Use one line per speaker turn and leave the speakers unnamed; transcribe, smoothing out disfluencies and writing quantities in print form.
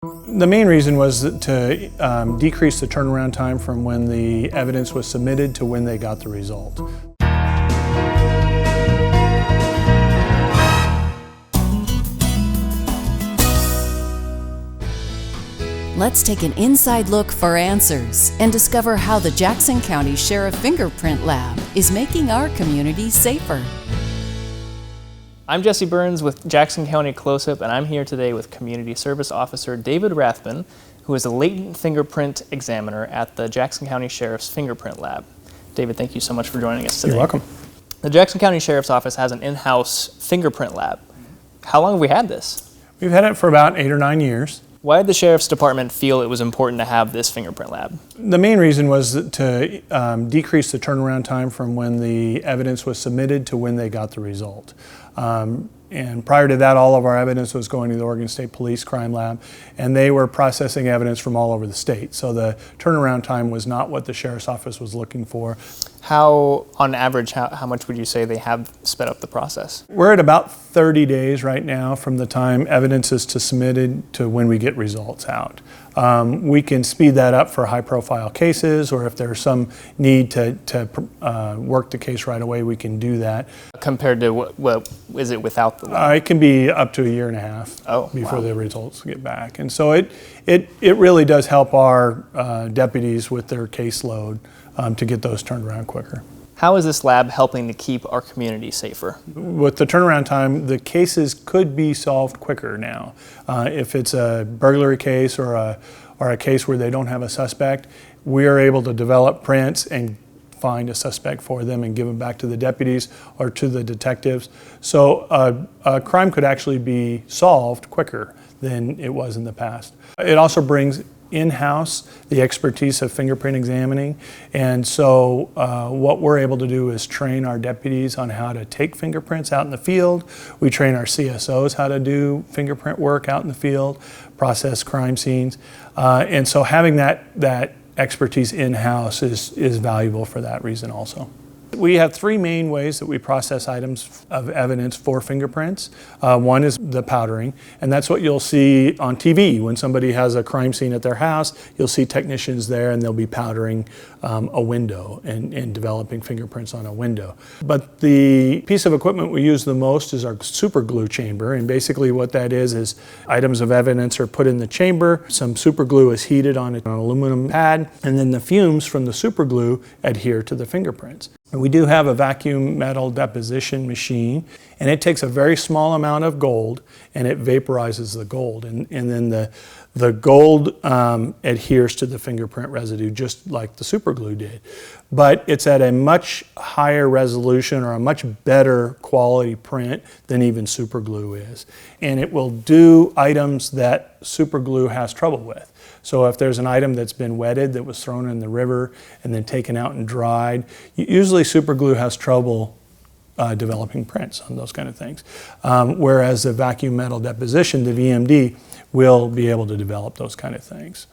The main reason was to decrease the turnaround time from when the evidence was submitted to when they got the result.
Let's take an inside look for answers and discover how the Jackson County Sheriff Fingerprint Lab is making our community safer.
I'm Jesse Burns with Jackson County Close-Up, and I'm here today with Community Service Officer David Rathman, who is a latent fingerprint examiner at the Jackson County Sheriff's Fingerprint Lab. David, thank you so much for joining us today.
You're welcome.
The Jackson County Sheriff's Office has an in-house fingerprint lab. How long have we had this?
We've had it for about 8 or 9 years.
Why did the Sheriff's Department feel it was important to have this fingerprint lab?
The main reason was to decrease the turnaround time from when the evidence was submitted to when they got the result. And prior to that, all of our evidence was going to the Oregon State Police Crime Lab, and they were processing evidence from all over the state. So the turnaround time was not what the Sheriff's Office was looking for.
How, on average, how much would you say they have sped up the process?
We're at about 30 days right now from the time evidence is submitted to when we get results out. We can speed that up for high-profile cases, or if there's some need to work the case right away, we can do that.
Compared to what is it without the lab?
It can be up to 1.5 years before the results get back. And so it really does help our deputies with their caseload to get those turned around quicker.
How is this lab helping to keep our community safer?
With the turnaround time, the cases could be solved quicker now. If it's a burglary case or a case where they don't have a suspect, we are able to develop prints and find a suspect for them and give them back to the deputies or to the detectives. So a crime could actually be solved quicker than it was in the past. It also brings in-house the expertise of fingerprint examining, and so what we're able to do is train our deputies on how to take fingerprints out in the field. We train our CSOs how to do fingerprint work out in the field, process crime scenes, and so having that expertise in-house is valuable for that reason also. We have 3 main ways that we process items of evidence for fingerprints. One is the powdering, and that's what you'll see on TV. When somebody has a crime scene at their house, you'll see technicians there and they'll be powdering a window and developing fingerprints on a window. But the piece of equipment we use the most is our Superglue Chamber, and basically what that is items of evidence are put in the chamber, some superglue is heated on an aluminum pad, and then the fumes from the superglue adhere to the fingerprints. We do have a vacuum metal deposition machine, and it takes a very small amount of gold and it vaporizes the gold, and then the gold adheres to the fingerprint residue just like the superglue did. But it's at a much higher resolution or a much better quality print than even superglue is. And it will do items that superglue has trouble with. So if there's an item that's been wetted, that was thrown in the river and then taken out and dried, usually superglue has trouble developing prints on those kind of things. Whereas the vacuum metal deposition, the VMD, will be able to develop those kind of things.